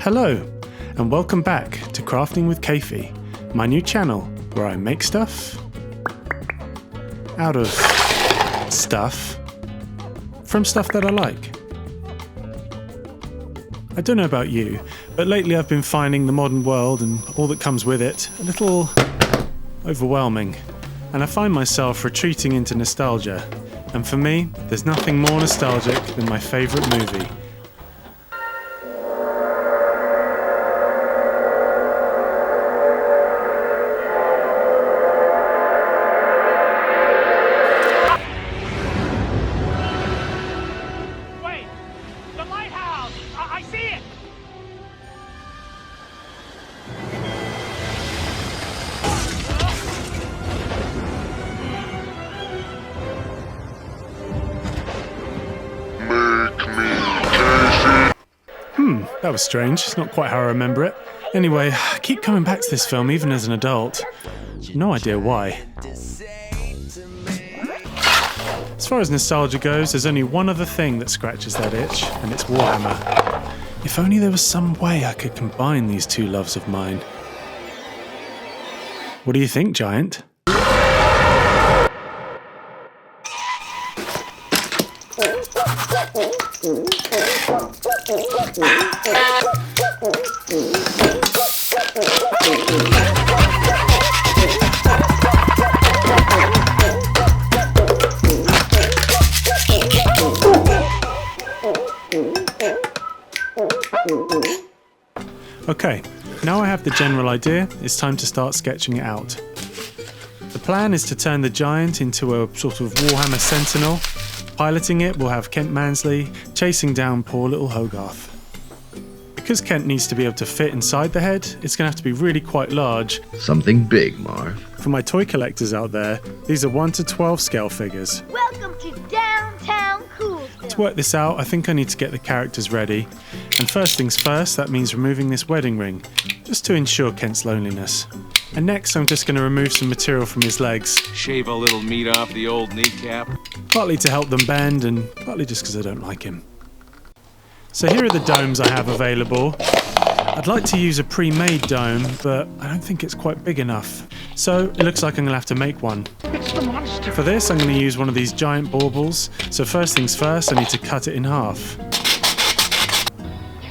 Hello, and welcome back to Crafting with Kafey, my new channel where I make stuff out of stuff from stuff that I like. I don't know about you, but lately I've been finding the modern world and all that comes with it a little overwhelming, and I find myself retreating into nostalgia. And for me, there's nothing more nostalgic than my favourite movie. Wait! The lighthouse! I see it! That was strange. It's not quite how I remember it. Anyway, I keep coming back to this film even as an adult. No idea why. As far as nostalgia goes, there's only one other thing that scratches that itch, and it's Warhammer. If only there was some way I could combine these two loves of mine. What do you think, Giant? Okay, now I have the general idea, it's time to start sketching it out. The plan is to turn the Giant into a sort of Warhammer Sentinel. Piloting it, we'll have Kent Mansley chasing down poor little Hogarth. Because Kent needs to be able to fit inside the head, it's going to have to be really quite large. Something big, Marv. For my toy collectors out there, these are 1 to 12 scale figures. Welcome to downtown Coolsville. To work this out, I think I need to get the characters ready. And first things first, that means removing this wedding ring, just to ensure Kent's loneliness. And next, I'm just going to remove some material from his legs. Shave a little meat off the old kneecap. Partly to help them bend, and partly just because I don't like him. So here are the domes I have available. I'd like to use a pre-made dome, but I don't think it's quite big enough. So it looks like I'm going to have to make one. It's the monster! For this, I'm going to use one of these giant baubles. So first things first, I need to cut it in half.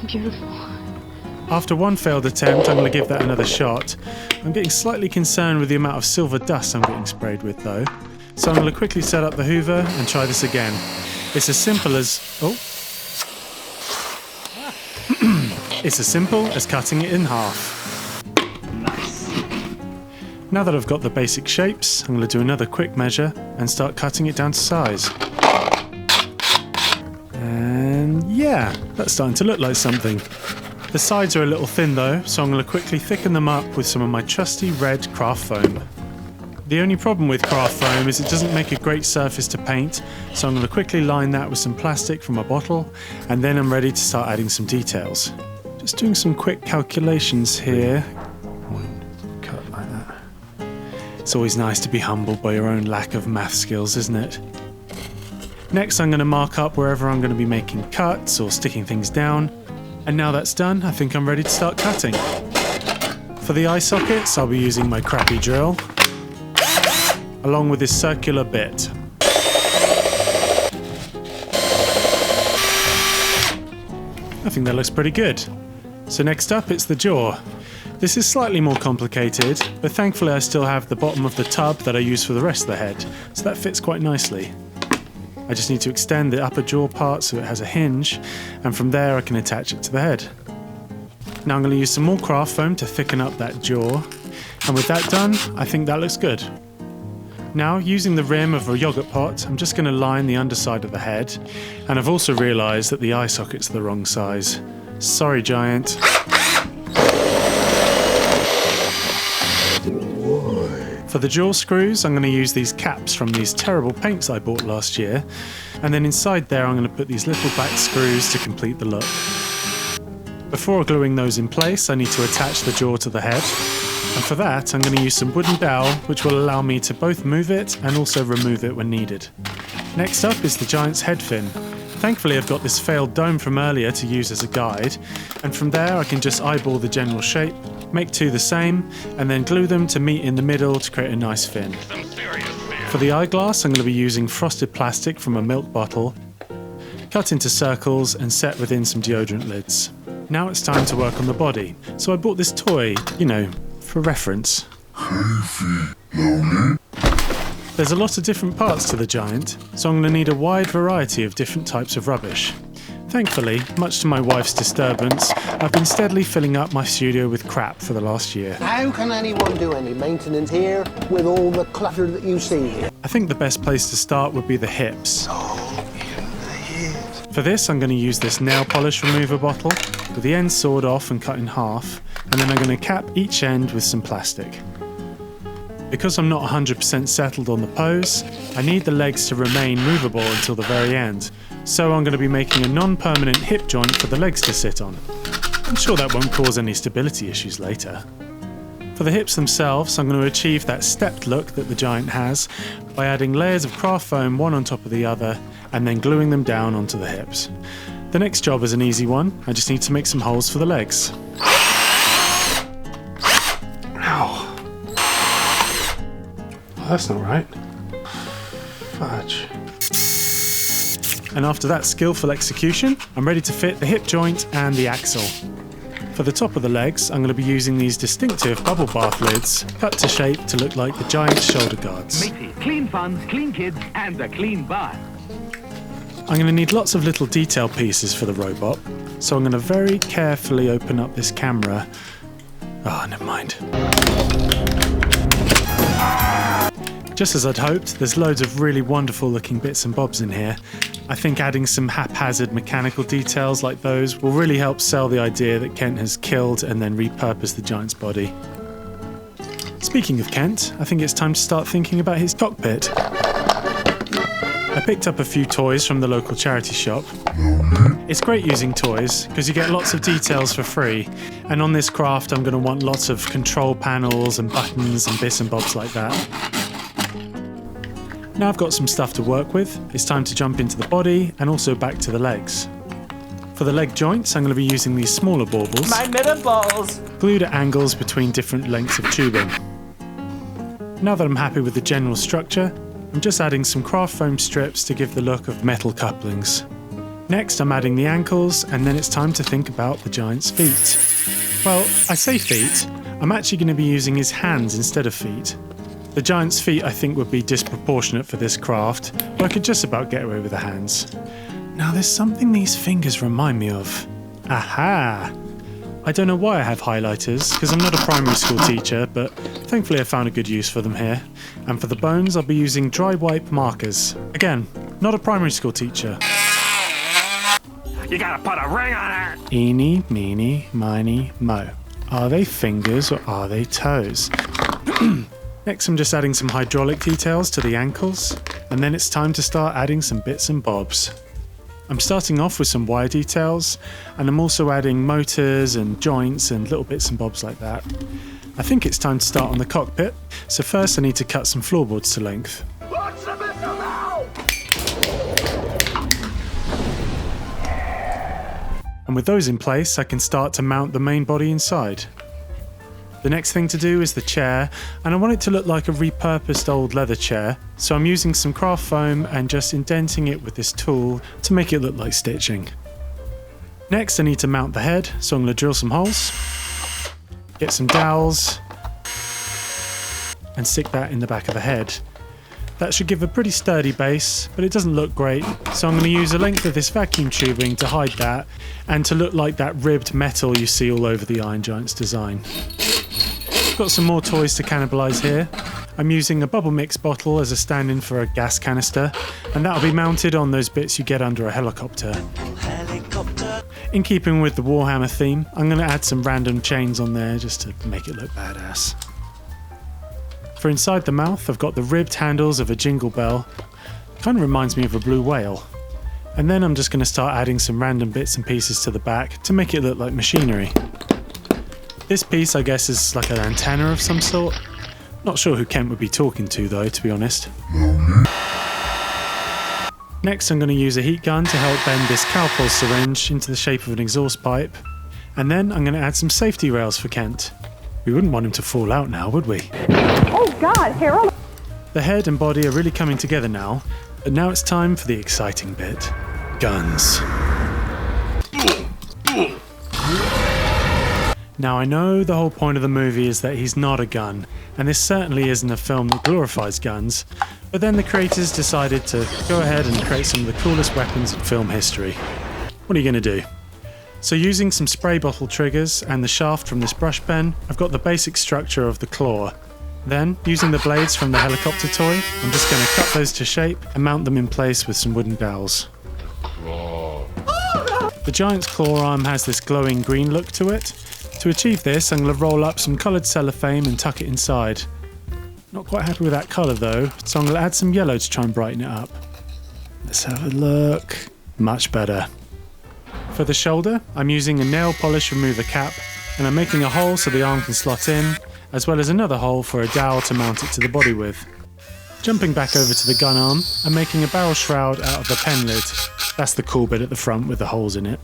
Beautiful. After one failed attempt, I'm going to give that another shot. I'm getting slightly concerned with the amount of silver dust I'm getting sprayed with though. So I'm going to quickly set up the hoover and try this again. It's as simple as... It's as simple as cutting it in half. Nice. Now that I've got the basic shapes, I'm going to do another quick measure and start cutting it down to size. And yeah, that's starting to look like something. The sides are a little thin though, so I'm going to quickly thicken them up with some of my trusty red craft foam. The only problem with craft foam is it doesn't make a great surface to paint, so I'm going to quickly line that with some plastic from a bottle, and then I'm ready to start adding some details. Just doing some quick calculations here. One cut like that. It's always nice to be humbled by your own lack of math skills, isn't it? Next, I'm going to mark up wherever I'm going to be making cuts or sticking things down. And now that's done, I think I'm ready to start cutting. For the eye sockets, I'll be using my crappy drill, along with this circular bit. I think that looks pretty good. So next up, it's the jaw. This is slightly more complicated, but thankfully I still have the bottom of the tub that I use for the rest of the head, so that fits quite nicely. I just need to extend the upper jaw part so it has a hinge, and from there I can attach it to the head. Now I'm going to use some more craft foam to thicken up that jaw, and with that done, I think that looks good. Now, using the rim of a yogurt pot, I'm just going to line the underside of the head, and I've also realised that the eye sockets are the wrong size. Sorry, Giant. For the jaw screws, I'm going to use these caps from these terrible paints I bought last year, and then inside there I'm going to put these little black screws to complete the look. Before gluing those in place, I need to attach the jaw to the head, and for that I'm going to use some wooden dowel which will allow me to both move it and also remove it when needed. Next up is the Giant's head fin, Thankfully I've got this failed dome from earlier to use as a guide, and from there I can just eyeball the general shape, make two the same, and then glue them to meet in the middle to create a nice fin. For the eyeglass I'm going to be using frosted plastic from a milk bottle, cut into circles and set within some deodorant lids. Now it's time to work on the body, so I bought this toy, for reference. There's a lot of different parts to the giant, so I'm going to need a wide variety of different types of rubbish. Thankfully, much to my wife's disturbance, I've been steadily filling up my studio with crap for the last year. How can anyone do any maintenance here with all the clutter that you see here? I think the best place to start would be the hips. For this, I'm going to use this nail polish remover bottle, with the end sawed off and cut in half, and then I'm going to cap each end with some plastic. Because I'm not 100% settled on the pose, I need the legs to remain movable until the very end, so I'm going to be making a non-permanent hip joint for the legs to sit on. I'm sure that won't cause any stability issues later. For the hips themselves, I'm going to achieve that stepped look that the giant has by adding layers of craft foam one on top of the other and then gluing them down onto the hips. The next job is an easy one. I just need to make some holes for the legs. Ow. Oh, that's not right. Fudge. And after that skillful execution, I'm ready to fit the hip joint and the axle. For the top of the legs, I'm going to be using these distinctive bubble bath lids, cut to shape to look like the giant's shoulder guards. Matey, clean funds, clean kids, and a clean bath. I'm going to need lots of little detail pieces for the robot, so I'm going to very carefully open up this camera. Oh, never mind. Just as I'd hoped, there's loads of really wonderful looking bits and bobs in here. I think adding some haphazard mechanical details like those will really help sell the idea that Kent has killed and then repurposed the giant's body. Speaking of Kent, I think it's time to start thinking about his cockpit. I picked up a few toys from the local charity shop. It's great using toys because you get lots of details for free, and on this craft I'm going to want lots of control panels and buttons and bits and bobs like that. Now I've got some stuff to work with, it's time to jump into the body and also back to the legs. For the leg joints I'm going to be using these smaller baubles, Magnet balls. glued at angles between different lengths of tubing. Now that I'm happy with the general structure, I'm just adding some craft foam strips to give the look of metal couplings. Next I'm adding the ankles, and then it's time to think about the giant's feet. Well, I say feet, I'm actually going to be using his hands instead of feet. The giant's feet I think would be disproportionate for this craft, but I could just about get away with the hands. Now there's something these fingers remind me of. Aha! I don't know why I have highlighters, because I'm not a primary school teacher, but thankfully I found a good use for them here. And for the bones I'll be using dry wipe markers. Again, not a primary school teacher. You gotta put a ring on it. Eeny, meeny, miny, mo. Are they fingers or are they toes? Next I'm just adding some hydraulic details to the ankles, and then it's time to start adding some bits and bobs. I'm starting off with some wire details, and I'm also adding motors and joints and little bits and bobs like that. I think it's time to start on the cockpit, so first I need to cut some floorboards to length. What's the missile now? And with those in place I can start to mount the main body inside. The next thing to do is the chair, and I want it to look like a repurposed old leather chair, so I'm using some craft foam and just indenting it with this tool to make it look like stitching. Next I need to mount the head, so I'm going to drill some holes, get some dowels, and stick that in the back of the head. That should give a pretty sturdy base, but it doesn't look great, so I'm going to use a length of this vacuum tubing to hide that, and to look like that ribbed metal you see all over the Iron Giant's design. Got some more toys to cannibalise here. I'm using a bubble mix bottle as a stand-in for a gas canister, and that'll be mounted on those bits you get under a helicopter. In keeping with the Warhammer theme, I'm going to add some random chains on there just to make it look badass. For inside the mouth, I've got the ribbed handles of a jingle bell. Kind of reminds me of a blue whale. And then I'm just going to start adding some random bits and pieces to the back to make it look like machinery. This piece I guess is like an antenna of some sort. Not sure who Kent would be talking to though, to be honest. Next I'm going to use a heat gun to help bend this cowpole syringe into the shape of an exhaust pipe. And then I'm going to add some safety rails for Kent. We wouldn't want him to fall out now, would we? Oh God, Harold! The head and body are really coming together now, but now it's time for the exciting bit. Guns. Now I know the whole point of the movie is that he's not a gun, and this certainly isn't a film that glorifies guns, but then the creators decided to go ahead and create some of the coolest weapons in film history. What are you going to do? So using some spray bottle triggers and the shaft from this brush pen, I've got the basic structure of the claw. Then, using the blades from the helicopter toy, I'm just going to cut those to shape and mount them in place with some wooden dowels. The giant's claw arm has this glowing green look to it. To achieve this, I'm going to roll up some coloured cellophane and tuck it inside. Not quite happy with that colour though, so I'm going to add some yellow to try and brighten it up. Let's have a look. Much better. For the shoulder, I'm using a nail polish remover cap, and I'm making a hole so the arm can slot in, as well as another hole for a dowel to mount it to the body with. Jumping back over to the gun arm, I'm making a barrel shroud out of the pen lid. That's the cool bit at the front with the holes in it.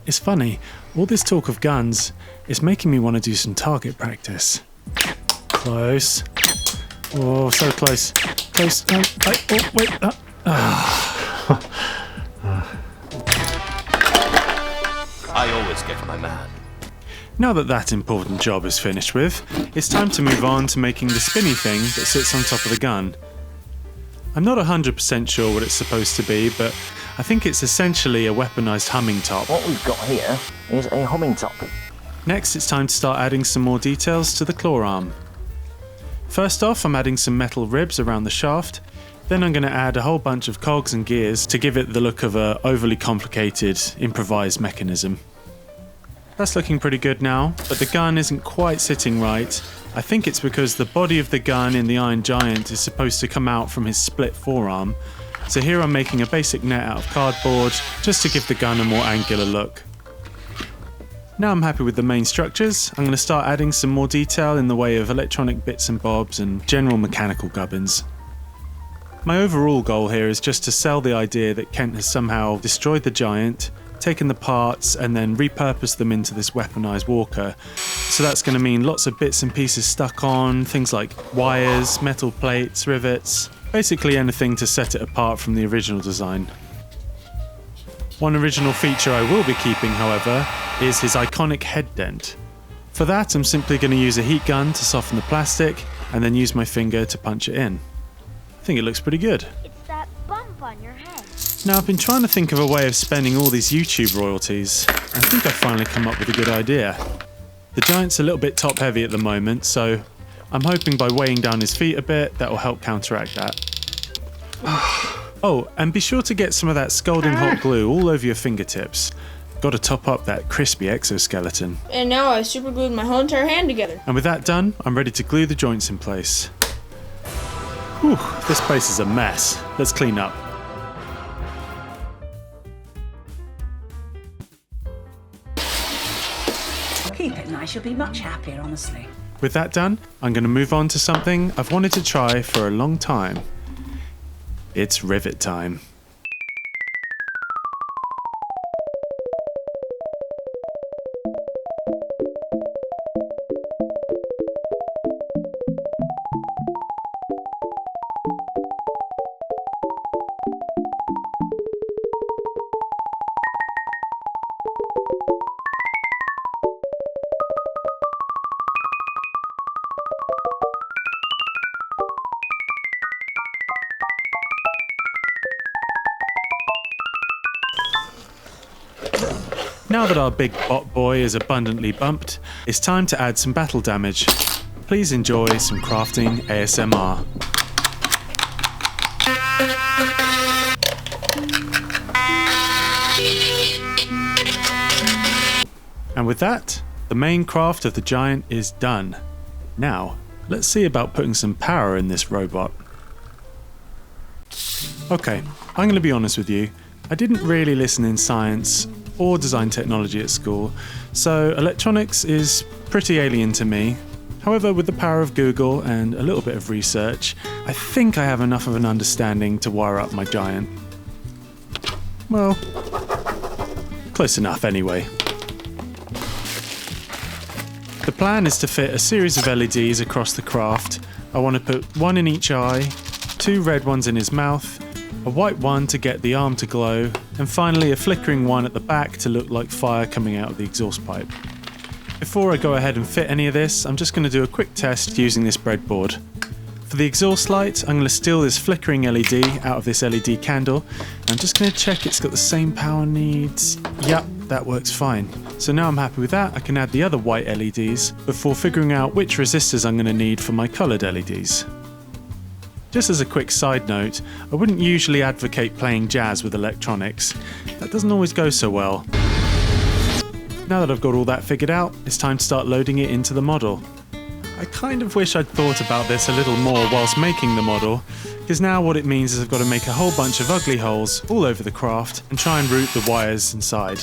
It's funny, all this talk of guns is making me want to do some target practice. Close. Oh, so close. Close. Oh, wait. I always get my man. Now that that important job is finished with, it's time to move on to making the spinny thing that sits on top of the gun. I'm not 100% sure what it's supposed to be, but I think it's essentially a weaponised humming top. What we've got here is a humming top. Next, it's time to start adding some more details to the claw arm. First off, I'm adding some metal ribs around the shaft. Then I'm going to add a whole bunch of cogs and gears to give it the look of an overly complicated, improvised mechanism. That's looking pretty good now, but the gun isn't quite sitting right. I think it's because the body of the gun in the Iron Giant is supposed to come out from his split forearm. So here I'm making a basic net out of cardboard, just to give the gun a more angular look. Now I'm happy with the main structures, I'm going to start adding some more detail in the way of electronic bits and bobs and general mechanical gubbins. My overall goal here is just to sell the idea that Kent has somehow destroyed the giant, taken the parts and then repurposed them into this weaponised walker. So that's going to mean lots of bits and pieces stuck on, things like wires, metal plates, rivets, basically anything to set it apart from the original design. One original feature I will be keeping, however, is his iconic head dent. For that, I'm simply going to use a heat gun to soften the plastic and then use my finger to punch it in. I think it looks pretty good. It's that bump on your head. Now, I've been trying to think of a way of spending all these YouTube royalties. I think I've finally come up with a good idea. The giant's a little bit top heavy at the moment, so I'm hoping by weighing down his feet a bit, that will help counteract that. Oh, and be sure to get some of that scalding hot glue all over your fingertips. Got to top up that crispy exoskeleton. And now I superglued my whole entire hand together. And with that done, I'm ready to glue the joints in place. Whew, this place is a mess. Let's clean up. Keep it nice, you'll be much happier, honestly. With that done, I'm going to move on to something I've wanted to try for a long time. It's rivet time. Now that our big bot boy is abundantly bumped, it's time to add some battle damage. Please enjoy some crafting ASMR. And with that, the main craft of the giant is done. Now, let's see about putting some power in this robot. Okay, I'm going to be honest with you. I didn't really listen in science or design technology at school, so electronics is pretty alien to me. However, with the power of Google and a little bit of research, I think I have enough of an understanding to wire up my giant. Well, close enough anyway. The plan is to fit a series of LEDs across the craft. I want to put one in each eye, 2 red ones in his mouth, a white one to get the arm to glow, and finally a flickering one at the back to look like fire coming out of the exhaust pipe. Before I go ahead and fit any of this, I'm just going to do a quick test using this breadboard. For the exhaust light, I'm going to steal this flickering LED out of this LED candle. I'm just going to check it's got the same power needs. Yep, that works fine. So now I'm happy with that, I can add the other white LEDs before figuring out which resistors I'm going to need for my coloured LEDs. Just as a quick side note, I wouldn't usually advocate playing jazz with electronics. That doesn't always go so well. Now that I've got all that figured out, it's time to start loading it into the model. I kind of wish I'd thought about this a little more whilst making the model, because now what it means is I've got to make a whole bunch of ugly holes all over the craft and try and route the wires inside.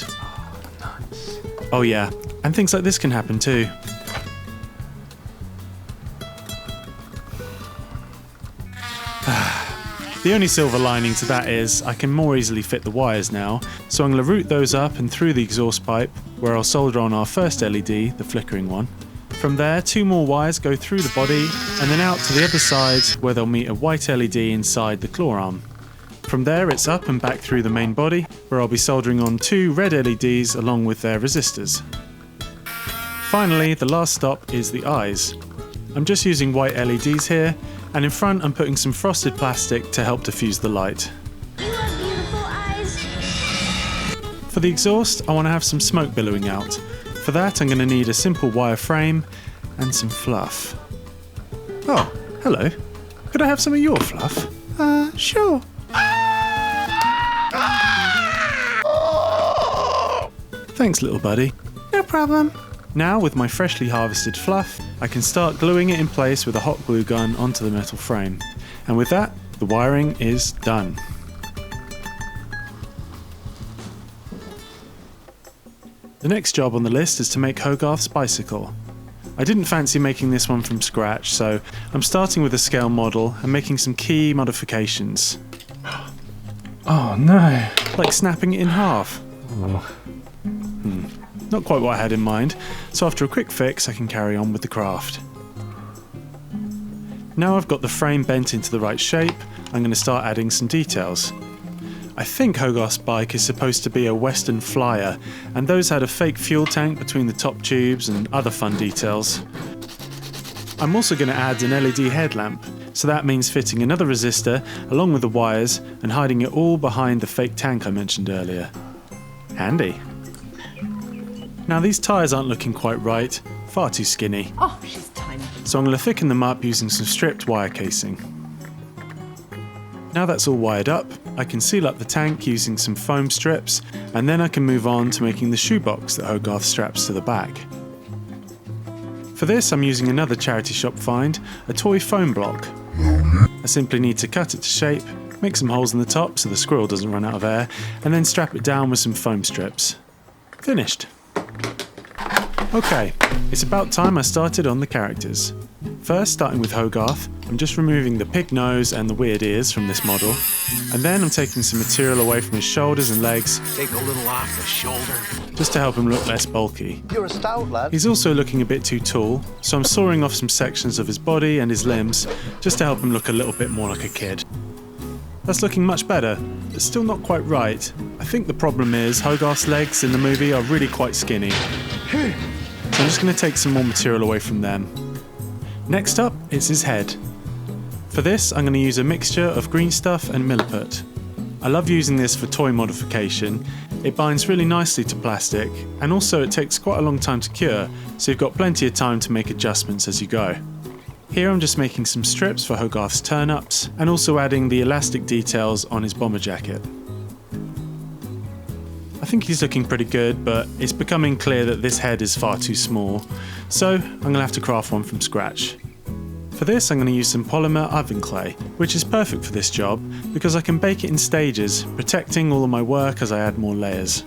Oh yeah, and things like this can happen too. The only silver lining to that is I can more easily fit the wires now, so I'm going to route those up and through the exhaust pipe, where I'll solder on our first LED, the flickering one. From there, 2 more wires go through the body, and then out to the other side, where they'll meet a white LED inside the claw arm. From there, it's up and back through the main body, where I'll be soldering on 2 red LEDs along with their resistors. Finally, the last stop is the eyes. I'm just using white LEDs here, and in front I'm putting some frosted plastic to help diffuse the light. You have beautiful eyes. For the exhaust, I want to have some smoke billowing out. For that, I'm going to need a simple wire frame and some fluff. Oh, hello. Could I have some of your fluff? Sure. Thanks, little buddy. No problem. Now, with my freshly harvested fluff, I can start gluing it in place with a hot glue gun onto the metal frame. And with that, the wiring is done. The next job on the list is to make Hogarth's bicycle. I didn't fancy making this one from scratch, so I'm starting with a scale model and making some key modifications. Oh no! Like snapping it in half. Not quite what I had in mind, so after a quick fix I can carry on with the craft. Now I've got the frame bent into the right shape, I'm going to start adding some details. I think Hogarth's bike is supposed to be a Western Flyer, and those had a fake fuel tank between the top tubes and other fun details. I'm also going to add an LED headlamp, so that means fitting another resistor along with the wires and hiding it all behind the fake tank I mentioned earlier. Handy. Now these tyres aren't looking quite right, far too skinny. Oh, she's tiny. So I'm going to thicken them up using some stripped wire casing. Now that's all wired up, I can seal up the tank using some foam strips, and then I can move on to making the shoebox that Hogarth straps to the back. For this I'm using another charity shop find, a toy foam block. I simply need to cut it to shape, make some holes in the top so the squirrel doesn't run out of air, and then strap it down with some foam strips. Finished. Okay, it's about time I started on the characters. First, starting with Hogarth, I'm just removing the pig nose and the weird ears from this model, and then I'm taking some material away from his shoulders and legs. Take a little off the shoulder. Just to help him look less bulky. You're a stout lad. He's also looking a bit too tall, so I'm sawing off some sections of his body and his limbs, just to help him look a little bit more like a kid. That's looking much better, but still not quite right. I think the problem is Hogarth's legs in the movie are really quite skinny. So I'm just going to take some more material away from them. Next up is his head. For this I'm going to use a mixture of green stuff and milliput. I love using this for toy modification. It binds really nicely to plastic, and also it takes quite a long time to cure, so you've got plenty of time to make adjustments as you go. Here I'm just making some strips for Hogarth's turn-ups, and also adding the elastic details on his bomber jacket. I think he's looking pretty good, but it's becoming clear that this head is far too small, so I'm going to have to craft one from scratch. For this I'm going to use some polymer oven clay, which is perfect for this job because I can bake it in stages, protecting all of my work as I add more layers.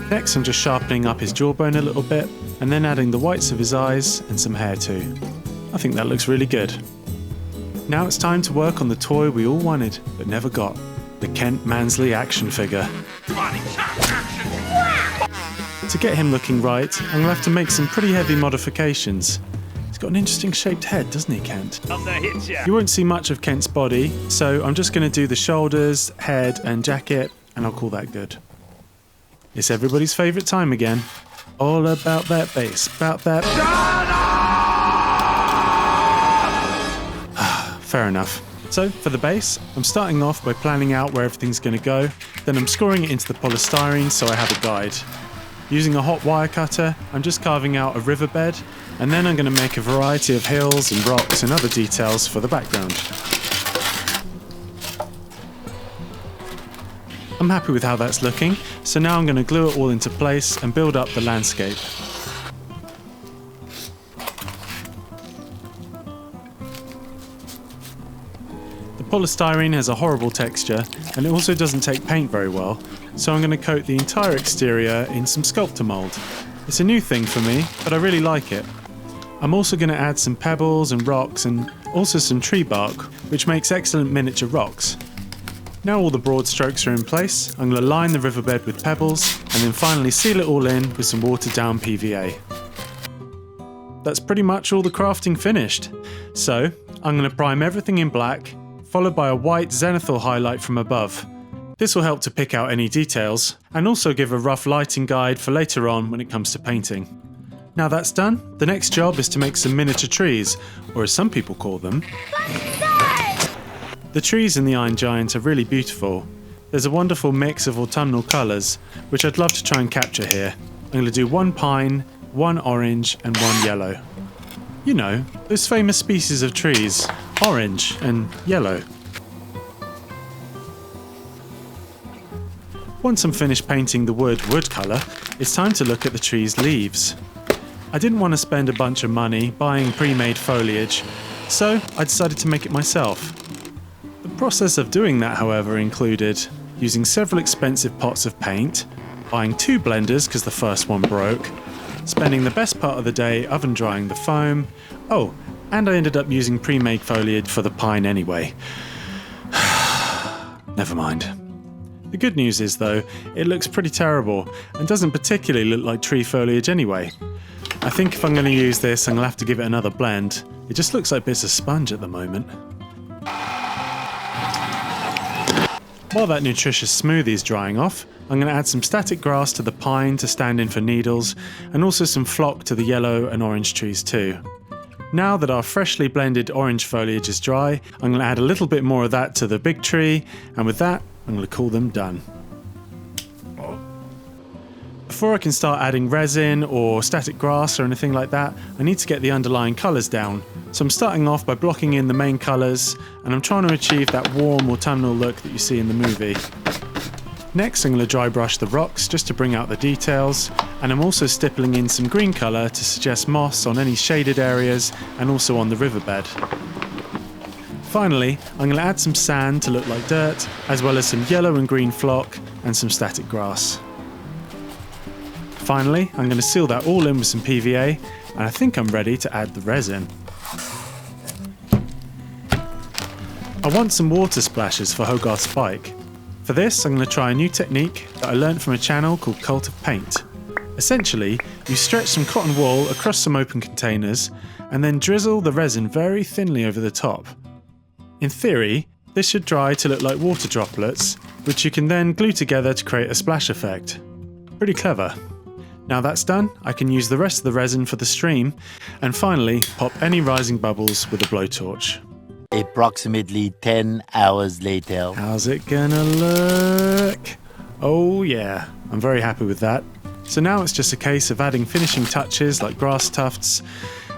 Next I'm just sharpening up his jawbone a little bit, and then adding the whites of his eyes and some hair too. I think that looks really good. Now it's time to work on the toy we all wanted but never got. the Kent Mansley action figure. To get him looking right, I'm going to have to make some pretty heavy modifications. He's got an interesting shaped head, doesn't he, Kent? You won't see much of Kent's body, so I'm just going to do the shoulders, head and jacket, and I'll call that good. It's everybody's favourite time again. All about that bass, about that... Fair enough. So, for the base, I'm starting off by planning out where everything's going to go, then I'm scoring it into the polystyrene so I have a guide. Using a hot wire cutter, I'm just carving out a riverbed, and then I'm going to make a variety of hills and rocks and other details for the background. I'm happy with how that's looking, so now I'm going to glue it all into place and build up the landscape. The polystyrene has a horrible texture, and it also doesn't take paint very well, so I'm going to coat the entire exterior in some sculptor mould. It's a new thing for me, but I really like it. I'm also going to add some pebbles and rocks and also some tree bark, which makes excellent miniature rocks. Now all the broad strokes are in place, I'm going to line the riverbed with pebbles and then finally seal it all in with some watered down PVA. That's pretty much all the crafting finished. So I'm going to prime everything in black, followed by a white zenithal highlight from above. This will help to pick out any details and also give a rough lighting guide for later on when it comes to painting. Now that's done, the next job is to make some miniature trees, or as some people call them. The trees in the Iron Giant are really beautiful. There's a wonderful mix of autumnal colours, which I'd love to try and capture here. I'm going to do one pine, one orange and one yellow. You know, those famous species of trees, orange and yellow. Once I'm finished painting the wood colour, it's time to look at the tree's leaves. I didn't want to spend a bunch of money buying pre-made foliage, so I decided to make it myself. The process of doing that, however, included using several expensive pots of paint, buying 2 blenders because the first one broke, spending the best part of the day oven drying the foam. Oh, and I ended up using pre-made foliage for the pine anyway. Never mind. The good news is though, it looks pretty terrible and doesn't particularly look like tree foliage anyway. I think if I'm going to use this, I'm going to have to give it another blend. It just looks like bits of sponge at the moment. While that nutritious smoothie is drying off, I'm going to add some static grass to the pine to stand in for needles, and also some flock to the yellow and orange trees too. Now that our freshly blended orange foliage is dry, I'm going to add a little bit more of that to the big tree, and with that, I'm going to call them done. Before I can start adding resin or static grass or anything like that, I need to get the underlying colours down. So I'm starting off by blocking in the main colours, and I'm trying to achieve that warm autumnal look that you see in the movie. Next I'm going to dry brush the rocks just to bring out the details, and I'm also stippling in some green colour to suggest moss on any shaded areas and also on the riverbed. Finally, I'm going to add some sand to look like dirt, as well as some yellow and green flock and some static grass. Finally, I'm going to seal that all in with some PVA, and I think I'm ready to add the resin. I want some water splashes for Hogarth's bike. For this, I'm going to try a new technique that I learned from a channel called Cult of Paint. Essentially, you stretch some cotton wool across some open containers, and then drizzle the resin very thinly over the top. In theory, this should dry to look like water droplets, which you can then glue together to create a splash effect. Pretty clever. Now that's done, I can use the rest of the resin for the stream, and finally pop any rising bubbles with a blowtorch. Approximately 10 hours later. How's it gonna look? Oh yeah, I'm very happy with that. So now it's just a case of adding finishing touches like grass tufts,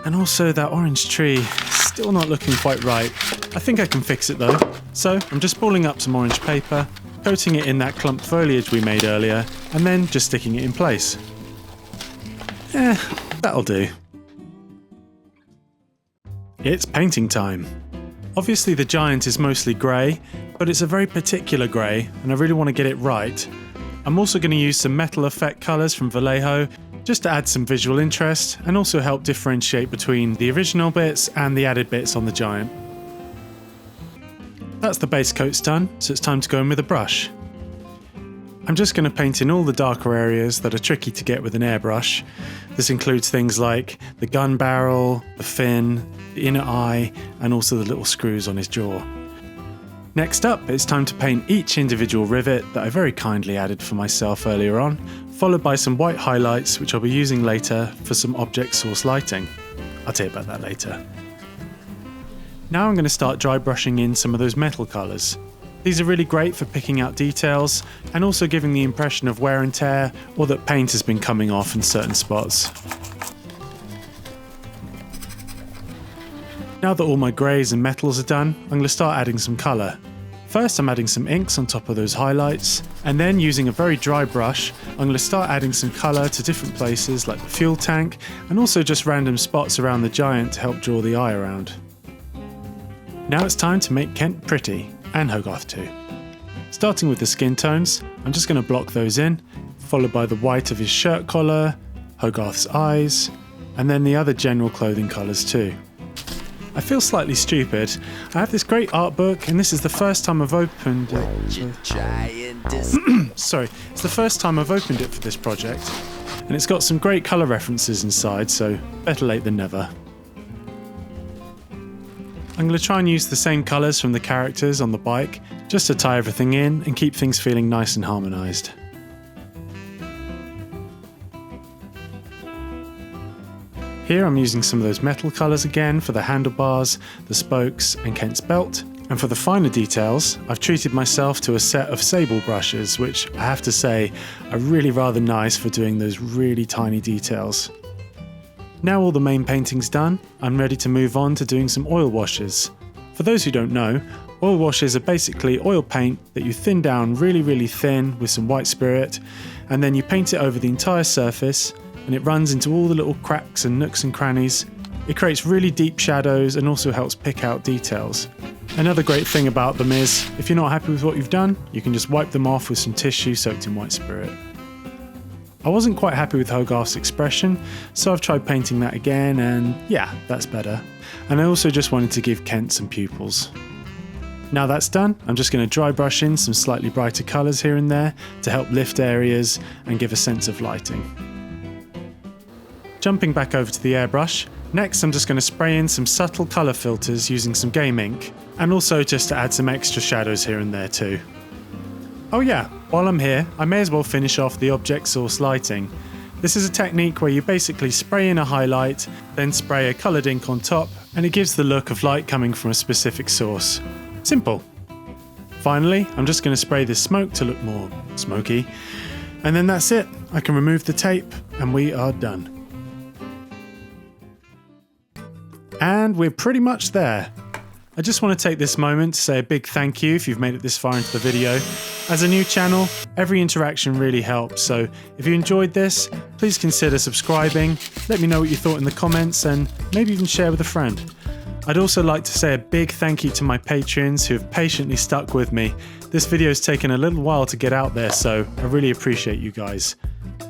and also that orange tree, still not looking quite right. I think I can fix it though. So I'm just balling up some orange paper, coating it in that clump foliage we made earlier, and then just sticking it in place. That'll do. It's painting time. Obviously the giant is mostly grey, but it's a very particular grey, and I really want to get it right. I'm also going to use some metal effect colours from Vallejo, just to add some visual interest, and also help differentiate between the original bits and the added bits on the giant. That's the base coats done, so it's time to go in with a brush. I'm just going to paint in all the darker areas that are tricky to get with an airbrush. This includes things like the gun barrel, the fin, the inner eye, and also the little screws on his jaw. Next up, it's time to paint each individual rivet that I very kindly added for myself earlier on, followed by some white highlights which I'll be using later for some object source lighting. I'll tell you about that later. Now I'm going to start dry brushing in some of those metal colours. These are really great for picking out details and also giving the impression of wear and tear or that paint has been coming off in certain spots. Now that all my greys and metals are done, I'm going to start adding some colour. First I'm adding some inks on top of those highlights, and then using a very dry brush I'm going to start adding some colour to different places like the fuel tank and also just random spots around the giant to help draw the eye around. Now it's time to make Kent pretty. And Hogarth too. Starting with the skin tones, I'm just going to block those in, followed by the white of his shirt collar, Hogarth's eyes, and then the other general clothing colours too. I feel slightly stupid. I have this great art book and this is the first time I've opened it. Sorry, it's the first time I've opened it for this project, and it's got some great colour references inside, so better late than never. I'm going to try and use the same colours from the characters on the bike, just to tie everything in and keep things feeling nice and harmonised. Here I'm using some of those metal colours again for the handlebars, the spokes and Kent's belt, and for the finer details I've treated myself to a set of sable brushes which I have to say are really rather nice for doing those really tiny details. Now all the main painting's done, I'm ready to move on to doing some oil washes. For those who don't know, oil washes are basically oil paint that you thin down really thin with some white spirit, and then you paint it over the entire surface, and it runs into all the little cracks and nooks and crannies. It creates really deep shadows and also helps pick out details. Another great thing about them is, if you're not happy with what you've done, you can just wipe them off with some tissue soaked in white spirit. I wasn't quite happy with Hogarth's expression, so I've tried painting that again and yeah, that's better. And I also just wanted to give Kent some pupils. Now that's done, I'm just going to dry brush in some slightly brighter colours here and there to help lift areas and give a sense of lighting. Jumping back over to the airbrush, next I'm just going to spray in some subtle colour filters using some game ink, and also just to add some extra shadows here and there too. Oh yeah, while I'm here, I may as well finish off the object source lighting. This is a technique where you basically spray in a highlight, then spray a coloured ink on top, and it gives the look of light coming from a specific source. Simple. Finally, I'm just going to spray this smoke to look more smoky, and then that's it. I can remove the tape, and we are done. And we're pretty much there. I just want to take this moment to say a big thank you if you've made it this far into the video. As a new channel, every interaction really helps, so if you enjoyed this, please consider subscribing, let me know what you thought in the comments, and maybe even share with a friend. I'd also like to say a big thank you to my patrons who have patiently stuck with me. This video's taken a little while to get out there, so I really appreciate you guys.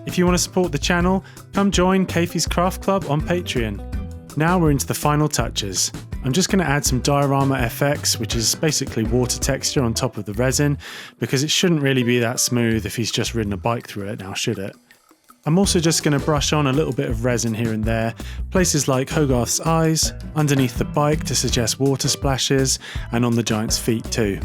If you want to support the channel, come join Kayfie's Craft Club on Patreon. Now we're into the final touches. I'm just going to add some diorama FX, which is basically water texture on top of the resin, because it shouldn't really be that smooth if he's just ridden a bike through it, now should it? I'm also just going to brush on a little bit of resin here and there, places like Hogarth's eyes, underneath the bike to suggest water splashes, and on the giant's feet too.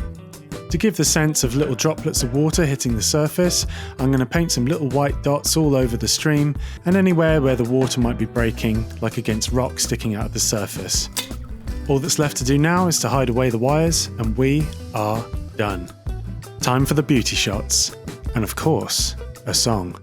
To give the sense of little droplets of water hitting the surface, I'm going to paint some little white dots all over the stream, and anywhere where the water might be breaking, like against rocks sticking out of the surface. All that's left to do now is to hide away the wires, and we are done. Time for the beauty shots, and of course, a song.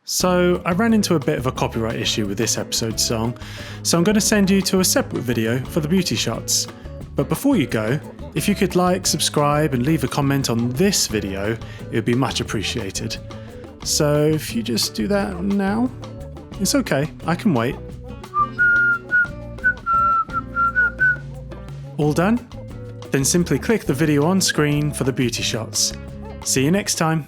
So I ran into a bit of a copyright issue with this episode's song, so I'm going to send you to a separate video for the beauty shots. But before you go, if you could like, subscribe and leave a comment on this video, it would be much appreciated. So if you just do that now, it's okay, I can wait. All done? Then simply click the video on screen for the beauty shots. See you next time.